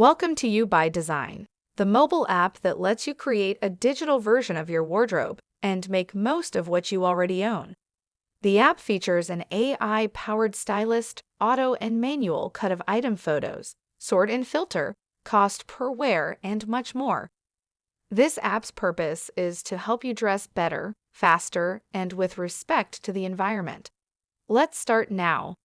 Welcome to UByDesign, the mobile app that lets you create a digital version of your wardrobe and make most of what you already own. The app features an AI-powered stylist, auto and manual cut of item photos, sort and filter, cost per wear, and much more. This app's purpose is to help you dress better, faster, and with respect to the environment. Let's start now.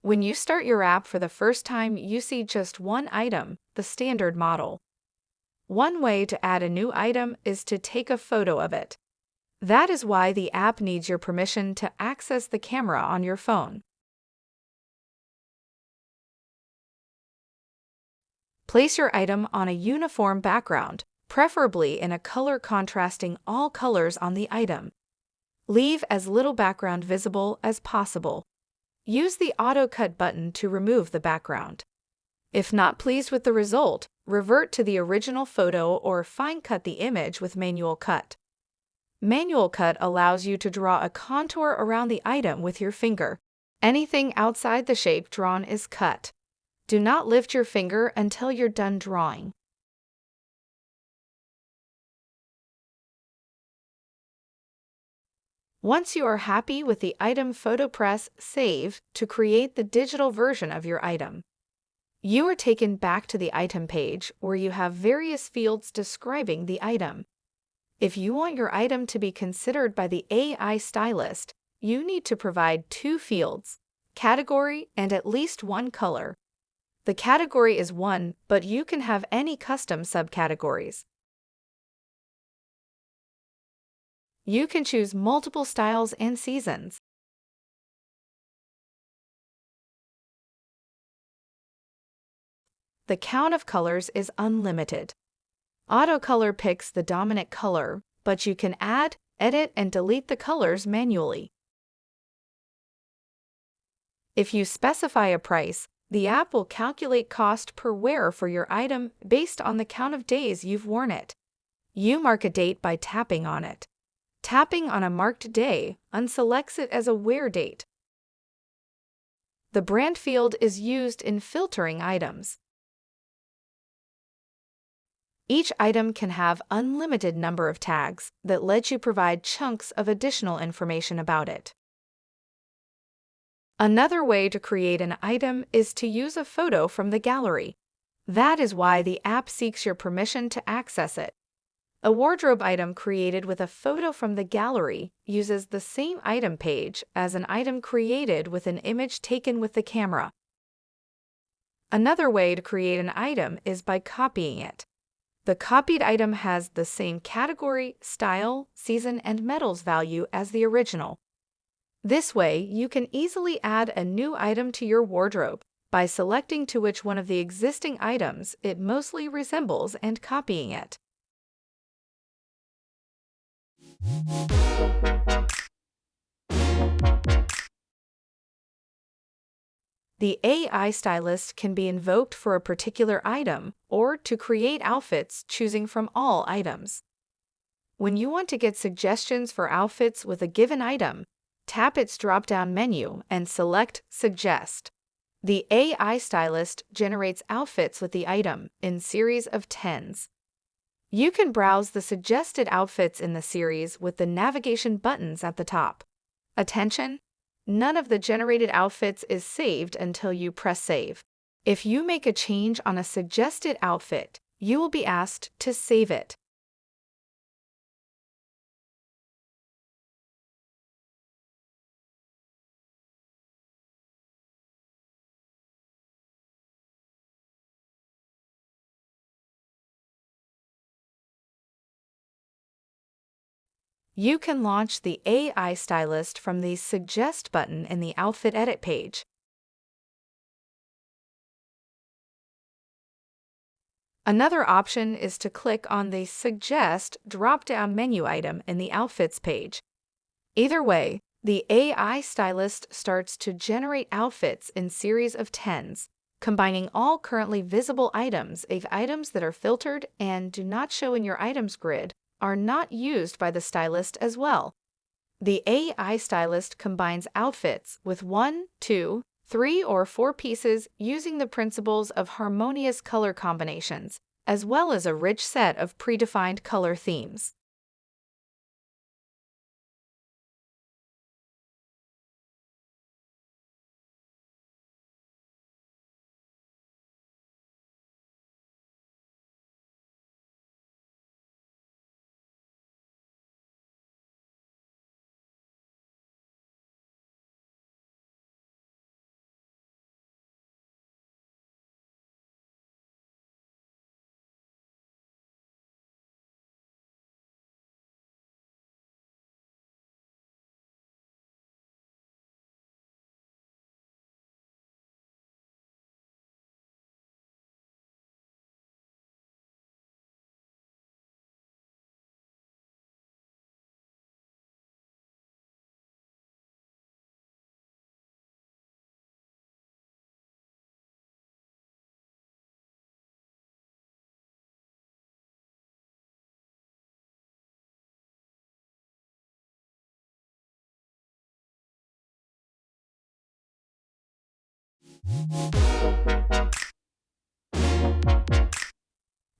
When you start your app for the first time, you see just one item, the standard model. One way to add a new item is to take a photo of it. That is why the app needs your permission to access the camera on your phone. Place your item on a uniform background, preferably in a color contrasting all colors on the item. Leave as little background visible as possible. Use the Auto Cut button to remove the background. If not pleased with the result, revert to the original photo or fine-cut the image with Manual Cut. Manual Cut allows you to draw a contour around the item with your finger. Anything outside the shape drawn is cut. Do not lift your finger until you're done drawing. Once you are happy with the item photo, press Save to create the digital version of your item. You are taken back to the item page where you have various fields describing the item. If you want your item to be considered by the AI Stylist, you need to provide two fields, category and at least one color. The category is one, but you can have any custom subcategories. You can choose multiple styles and seasons. The count of colors is unlimited. Auto Color picks the dominant color, but you can add, edit, and delete the colors manually. If you specify a price, the app will calculate cost per wear for your item based on the count of days you've worn it. You mark a date by tapping on it. Tapping on a marked day unselects it as a wear date. The brand field is used in filtering items. Each item can have unlimited number of tags that let you provide chunks of additional information about it. Another way to create an item is to use a photo from the gallery. That is why the app seeks your permission to access it. A wardrobe item created with a photo from the gallery uses the same item page as an item created with an image taken with the camera. Another way to create an item is by copying it. The copied item has the same category, style, season, and metals value as the original. This way, you can easily add a new item to your wardrobe by selecting to which one of the existing items it mostly resembles and copying it. The AI Stylist can be invoked for a particular item or to create outfits choosing from all items. When you want to get suggestions for outfits with a given item, tap its drop-down menu and select Suggest. The AI Stylist generates outfits with the item in series of 10s. You can browse the suggested outfits in the series with the navigation buttons at the top. Attention! None of the generated outfits is saved until you press Save. If you make a change on a suggested outfit, you will be asked to save it. You can launch the AI Stylist from the Suggest button in the Outfit Edit page. Another option is to click on the Suggest drop-down menu item in the Outfits page. Either way, the AI Stylist starts to generate outfits in series of 10s, combining all currently visible items if items that are filtered and do not show in your items grid are not used by the stylist as well. The AI Stylist combines outfits with 1, 2, 3, or 4 pieces using the principles of harmonious color combinations, as well as a rich set of predefined color themes.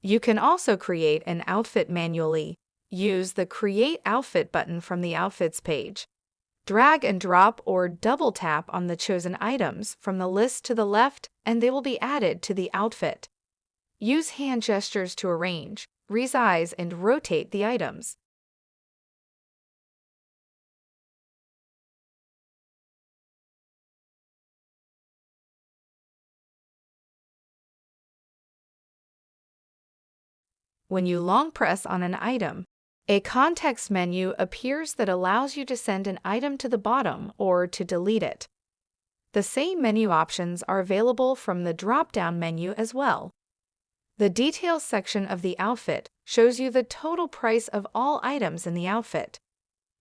You can also create an outfit manually. Use the Create Outfit button from the Outfits page. Drag and drop or double tap on the chosen items from the list to the left, and they will be added to the outfit. Use hand gestures to arrange, resize, and rotate the items. When you long press on an item, a context menu appears that allows you to send an item to the bottom or to delete it. The same menu options are available from the drop-down menu as well. The Details section of the outfit shows you the total price of all items in the outfit.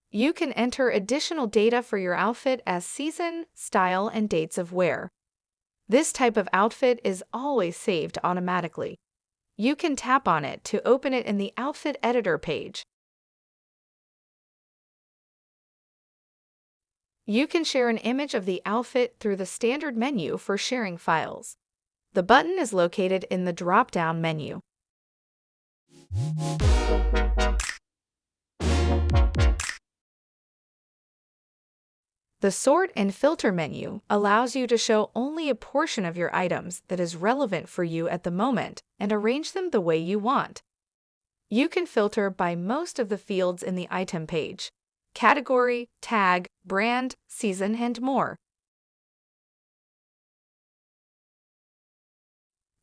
You can enter additional data for your outfit as season, style, and dates of wear. This type of outfit is always saved automatically. You can tap on it to open it in the Outfit Editor page. You can share an image of the outfit through the standard menu for sharing files. The button is located in the drop-down menu. The Sort and Filter menu allows you to show only a portion of your items that is relevant for you at the moment and arrange them the way you want. You can filter by most of the fields in the item page: category, tag, brand, season, and more.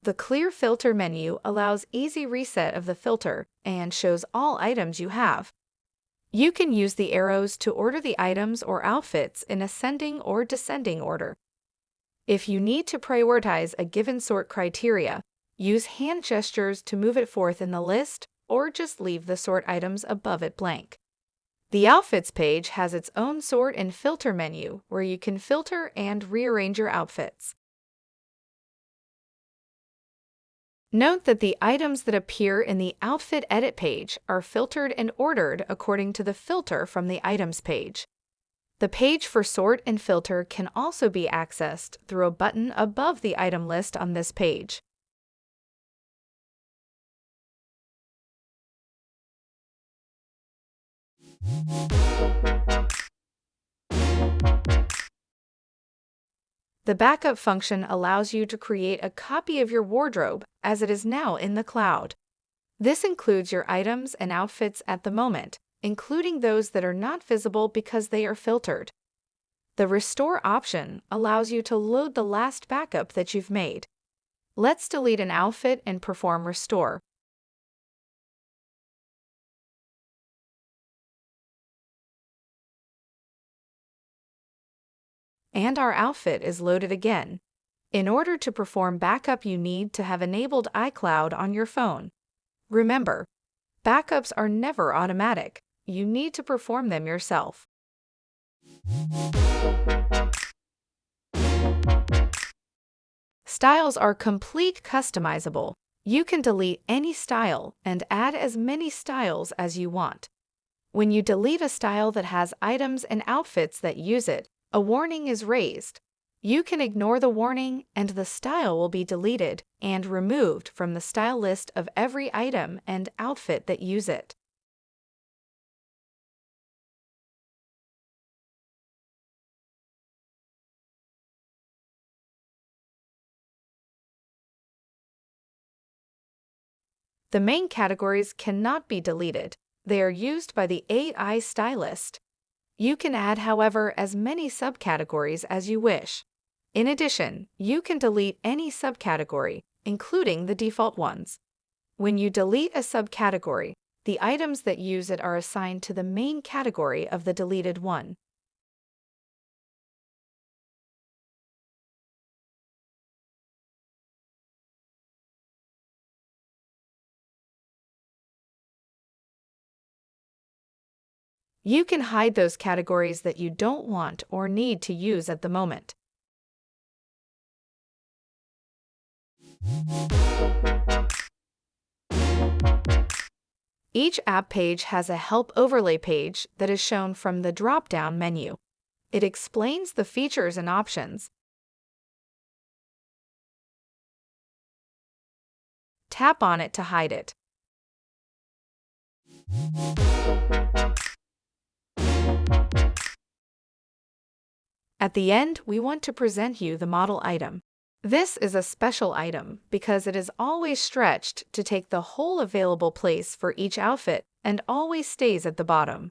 The Clear Filter menu allows easy reset of the filter and shows all items you have. You can use the arrows to order the items or outfits in ascending or descending order. If you need to prioritize a given sort criteria, use hand gestures to move it forth in the list, or just leave the sort items above it blank. The Outfits page has its own Sort and Filter menu where you can filter and rearrange your outfits. Note that the items that appear in the Outfit Edit page are filtered and ordered according to the filter from the Items page. The page for Sort and Filter can also be accessed through a button above the item list on this page. The backup function allows you to create a copy of your wardrobe as it is now in the cloud. This includes your items and outfits at the moment, including those that are not visible because they are filtered. The Restore option allows you to load the last backup that you've made. Let's delete an outfit and perform Restore. And our outfit is loaded again. In order to perform backup, you need to have enabled iCloud on your phone. Remember, backups are never automatic. You need to perform them yourself. Styles are complete customizable. You can delete any style and add as many styles as you want. When you delete a style that has items and outfits that use it, a warning is raised. You can ignore the warning, and the style will be deleted and removed from the style list of every item and outfit that use it. The main categories cannot be deleted. They are used by the AI Stylist. You can add, however, as many subcategories as you wish. In addition, you can delete any subcategory, including the default ones. When you delete a subcategory, the items that use it are assigned to the main category of the deleted one. You can hide those categories that you don't want or need to use at the moment. Each app page has a Help Overlay page that is shown from the drop-down menu. It explains the features and options. Tap on it to hide it. At the end, we want to present you the model item. This is a special item because it is always stretched to take the whole available place for each outfit and always stays at the bottom.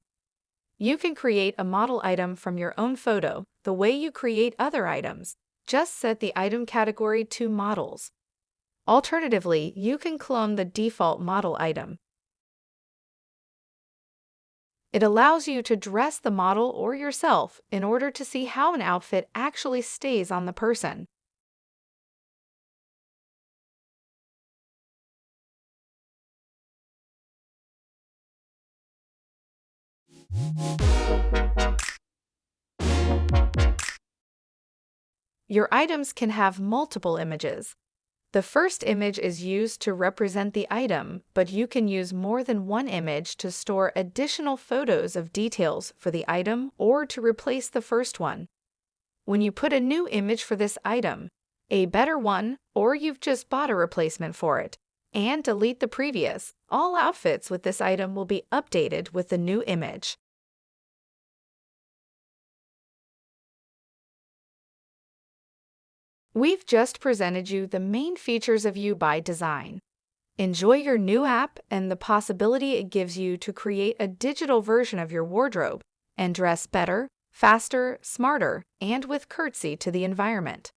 You can create a model item from your own photo the way you create other items. Just set the item category to Models. Alternatively, you can clone the default model item. It allows you to dress the model or yourself in order to see how an outfit actually stays on the person. Your items can have multiple images. The first image is used to represent the item, but you can use more than one image to store additional photos of details for the item or to replace the first one. When you put a new image for this item, a better one, or you've just bought a replacement for it, and delete the previous, all outfits with this item will be updated with the new image. We've just presented you the main features of UByDesign. Enjoy your new app and the possibility it gives you to create a digital version of your wardrobe and dress better, faster, smarter, and with courtesy to the environment.